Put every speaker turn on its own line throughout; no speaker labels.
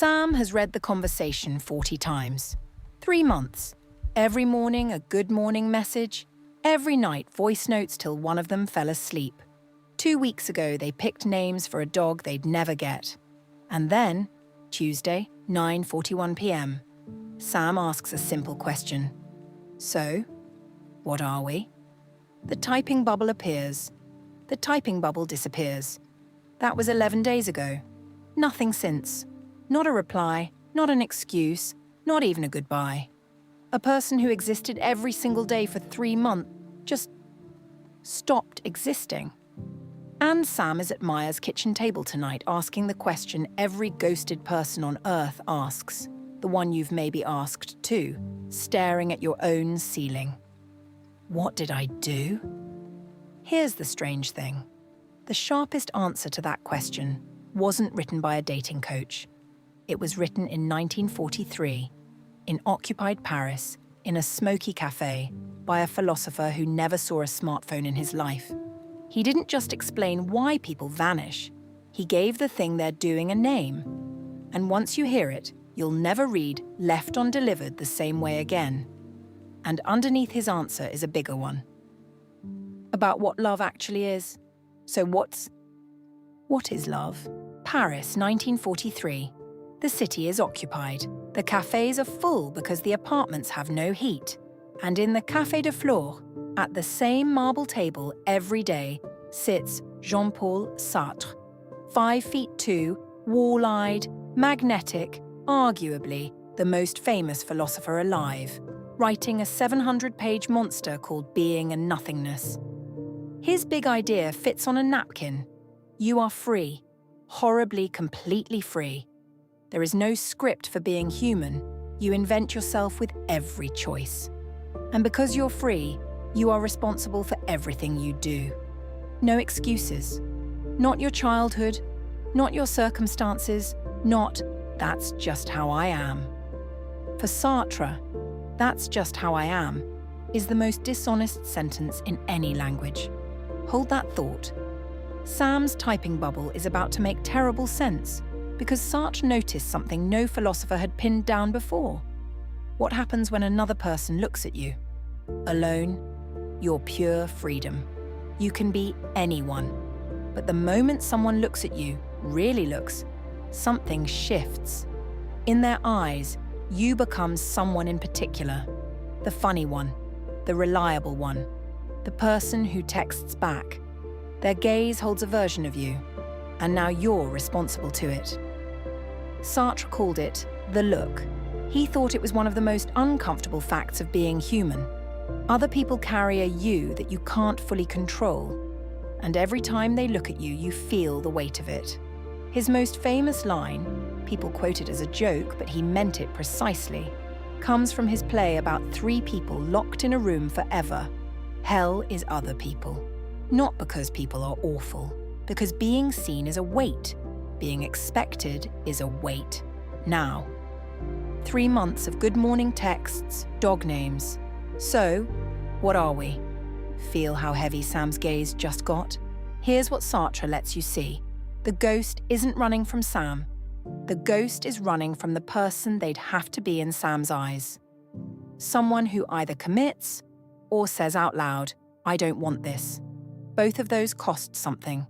Sam has read the conversation 40 times. 3 months. Every morning a good morning message. Every night voice notes till one of them fell asleep. 2 weeks ago they picked names for a dog they'd never get. And then, Tuesday, 9:41 p.m., Sam asks a simple question. So, what are we? The typing bubble appears. The typing bubble disappears. That was 11 days ago. Nothing since. Not a reply, not an excuse, not even a goodbye. A person who existed every single day for 3 months just stopped existing. And Sam is at Maya's kitchen table tonight asking the question every ghosted person on Earth asks, the one you've maybe asked too, staring at your own ceiling. What did I do? Here's the strange thing. The sharpest answer to that question wasn't written by a dating coach. It was written in 1943, in occupied Paris, in a smoky cafe, by a philosopher who never saw a smartphone in his life. He didn't just explain why people vanish. He gave the thing they're doing a name. And once you hear it, you'll never read Left Undelivered the same way again. And underneath his answer is a bigger one. About what love actually is. So what is love? Paris, 1943. The city is occupied. The cafes are full because the apartments have no heat. And in the Café de Flore, at the same marble table every day, sits Jean-Paul Sartre. 5'2", wall-eyed, magnetic, arguably the most famous philosopher alive, writing a 700-page monster called Being and Nothingness. His big idea fits on a napkin. You are free, horribly, completely free. There is no script for being human. You invent yourself with every choice. And because you're free, you are responsible for everything you do. No excuses. Not your childhood, not your circumstances, not, that's just how I am. For Sartre, that's just how I am, is the most dishonest sentence in any language. Hold that thought. Sam's typing bubble is about to make terrible sense because Sartre noticed something no philosopher had pinned down before. What happens when another person looks at you? Alone, your pure freedom. You can be anyone. But the moment someone looks at you, really looks, something shifts. In their eyes, you become someone in particular. The funny one, the reliable one, the person who texts back. Their gaze holds a version of you, and now you're responsible to it. Sartre called it the look. He thought it was one of the most uncomfortable facts of being human. Other people carry a you that you can't fully control, and every time they look at you, you feel the weight of it. His most famous line, people quote it as a joke, but he meant it precisely, comes from his play about 3 people locked in a room forever. Hell is other people. Not because people are awful, because being seen is a weight. Being expected is a weight. Now. 3 months of good morning texts, dog names. So, what are we? Feel how heavy Sam's gaze just got? Here's what Sartre lets you see. The ghost isn't running from Sam. The ghost is running from the person they'd have to be in Sam's eyes. Someone who either commits or says out loud, I don't want this. Both of those cost something.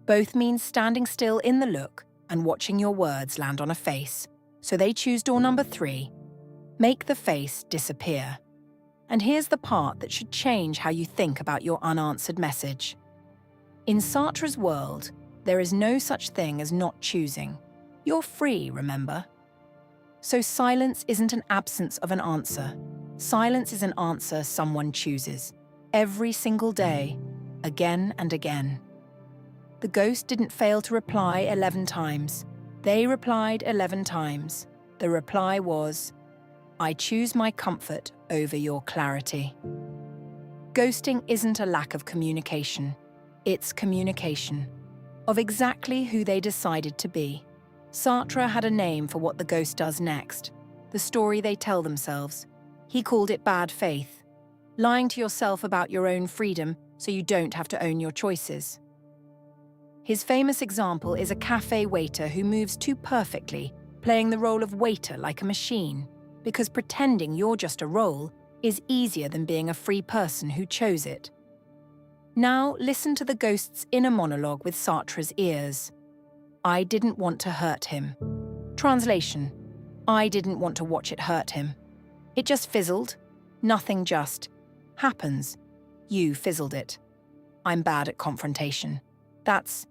Both mean standing still in the look and watching your words land on a face. So they choose door number 3. Make the face disappear. And here's the part that should change how you think about your unanswered message. In Sartre's world, there is no such thing as not choosing. You're free, remember? So silence isn't an absence of an answer. Silence is an answer someone chooses. Every single day, again and again. The ghost didn't fail to reply 11 times. They replied 11 times. The reply was, I choose my comfort over your clarity. Ghosting isn't a lack of communication. It's communication of exactly who they decided to be. Sartre had a name for what the ghost does next, the story they tell themselves. He called it bad faith, lying to yourself about your own freedom so you don't have to own your choices. His famous example is a cafe waiter who moves too perfectly playing the role of waiter like a machine, because pretending you're just a role is easier than being a free person who chose it. Now listen to the ghost's inner monologue with Sartre's ears. I didn't want to hurt him. Translation: I didn't want to watch it hurt him. It just fizzled. Nothing just happens. You fizzled it. I'm bad at confrontation. That's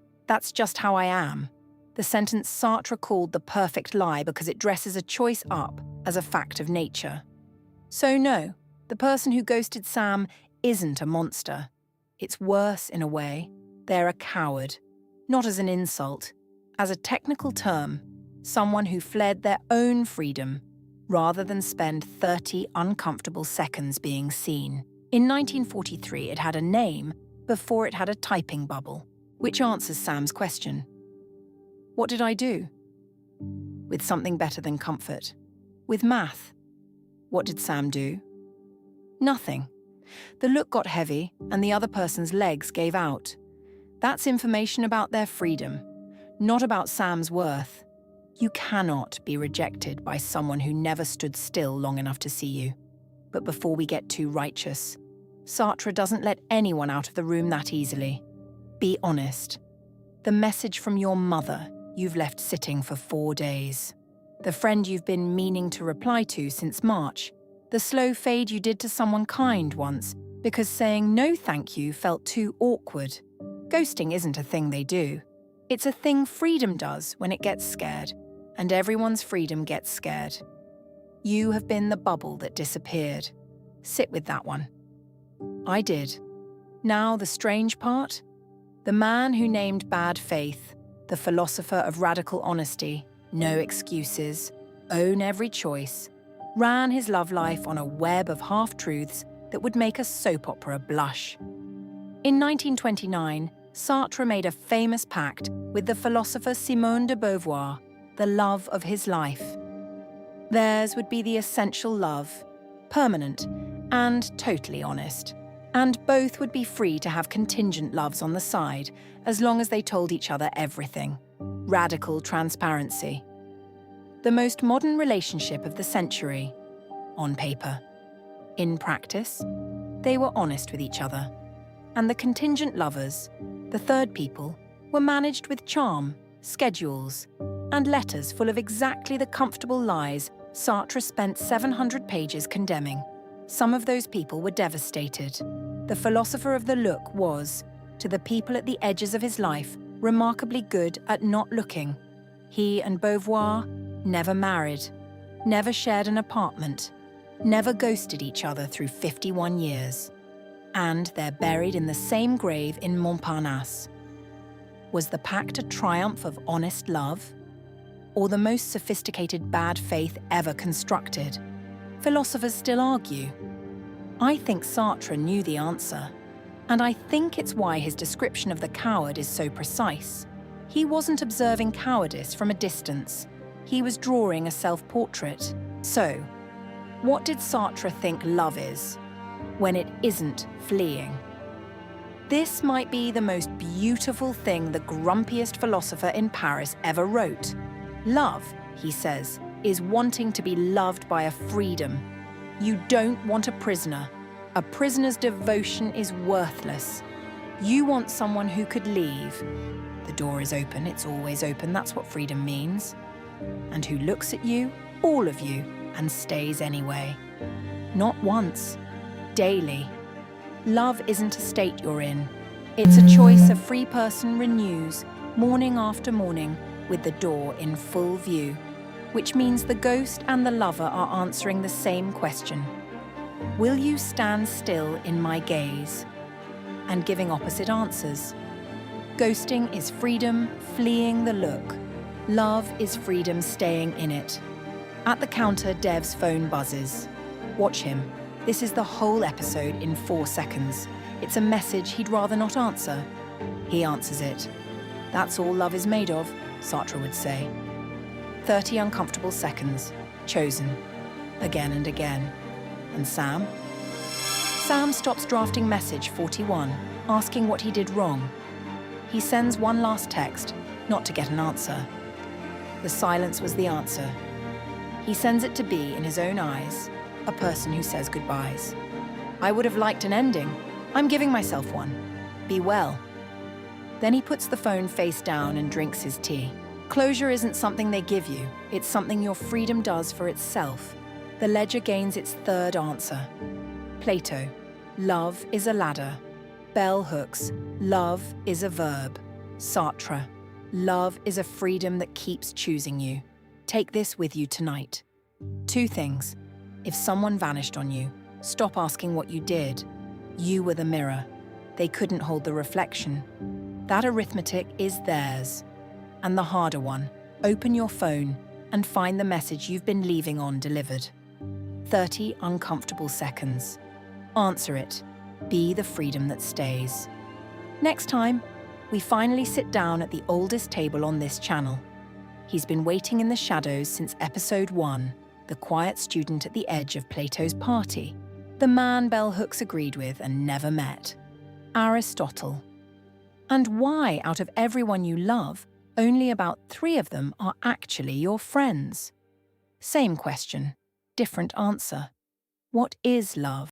just how I am. The sentence Sartre called the perfect lie because it dresses a choice up as a fact of nature. So no, the person who ghosted Sam isn't a monster. It's worse in a way. They're a coward. Not as an insult. As a technical term, someone who fled their own freedom rather than spend 30 uncomfortable seconds being seen. In 1943, it had a name before it had a typing bubble, which answers Sam's question. What did I do? With something better than comfort. With math. What did Sam do? Nothing. The look got heavy and the other person's legs gave out. That's information about their freedom, not about Sam's worth. You cannot be rejected by someone who never stood still long enough to see you. But before we get too righteous, Sartre doesn't let anyone out of the room that easily. Be honest. The message from your mother you've left sitting for 4 days. The friend you've been meaning to reply to since March. The slow fade you did to someone kind once because saying no thank you felt too awkward. Ghosting isn't a thing they do. It's a thing freedom does when it gets scared, and everyone's freedom gets scared. You have been the bubble that disappeared. Sit with that one. I did. Now the strange part? The man who named bad faith, the philosopher of radical honesty, no excuses, own every choice, ran his love life on a web of half-truths that would make a soap opera blush. In 1929, Sartre made a famous pact with the philosopher Simone de Beauvoir, the love of his life. Theirs would be the essential love, permanent and totally honest. And both would be free to have contingent loves on the side, as long as they told each other everything. Radical transparency. The most modern relationship of the century, on paper. In practice, they were honest with each other. And the contingent lovers, the third people, were managed with charm, schedules, and letters full of exactly the comfortable lies Sartre spent 700 pages condemning. Some of those people were devastated. The philosopher of the look was, to the people at the edges of his life, remarkably good at not looking. He and Beauvoir never married, never shared an apartment, never ghosted each other through 51 years. And they're buried in the same grave in Montparnasse. Was the pact a triumph of honest love? Or the most sophisticated bad faith ever constructed? Philosophers still argue. I think Sartre knew the answer, and I think it's why his description of the coward is so precise. He wasn't observing cowardice from a distance. He was drawing a self-portrait. So, what did Sartre think love is, when it isn't fleeing? This might be the most beautiful thing the grumpiest philosopher in Paris ever wrote. Love, he says, is wanting to be loved by a freedom. You don't want a prisoner. A prisoner's devotion is worthless. You want someone who could leave. The door is open, it's always open, that's what freedom means. And who looks at you, all of you, and stays anyway. Not once, daily. Love isn't a state you're in. It's a choice a free person renews, morning after morning, with the door in full view. Which means the ghost and the lover are answering the same question. Will you stand still in my gaze? And giving opposite answers. Ghosting is freedom fleeing the look. Love is freedom staying in it. At the counter, Dev's phone buzzes. Watch him. This is the whole episode in 4 seconds. It's a message he'd rather not answer. He answers it. That's all love is made of, Sartre would say. 30 uncomfortable seconds, chosen, again and again. And Sam? Sam stops drafting message 41, asking what he did wrong. He sends one last text, not to get an answer. The silence was the answer. He sends it to be, in his own eyes, a person who says goodbyes. I would have liked an ending. I'm giving myself one. Be well. Then he puts the phone face down and drinks his tea. Closure isn't something they give you. It's something your freedom does for itself. The ledger gains its third answer. Plato, love is a ladder. Bell hooks, love is a verb. Sartre, love is a freedom that keeps choosing you. Take this with you tonight. 2 things. If someone vanished on you, stop asking what you did. You were the mirror. They couldn't hold the reflection. That arithmetic is theirs. And the harder one, open your phone and find the message you've been leaving on delivered. 30 uncomfortable seconds. Answer it. Be the freedom that stays. Next time, we finally sit down at the oldest table on this channel. He's been waiting in the shadows since episode 1, the quiet student at the edge of Plato's party, the man bell hooks agreed with and never met, Aristotle. And why, out of everyone you love, only about 3 of them are actually your friends? Same question, different answer. What is love?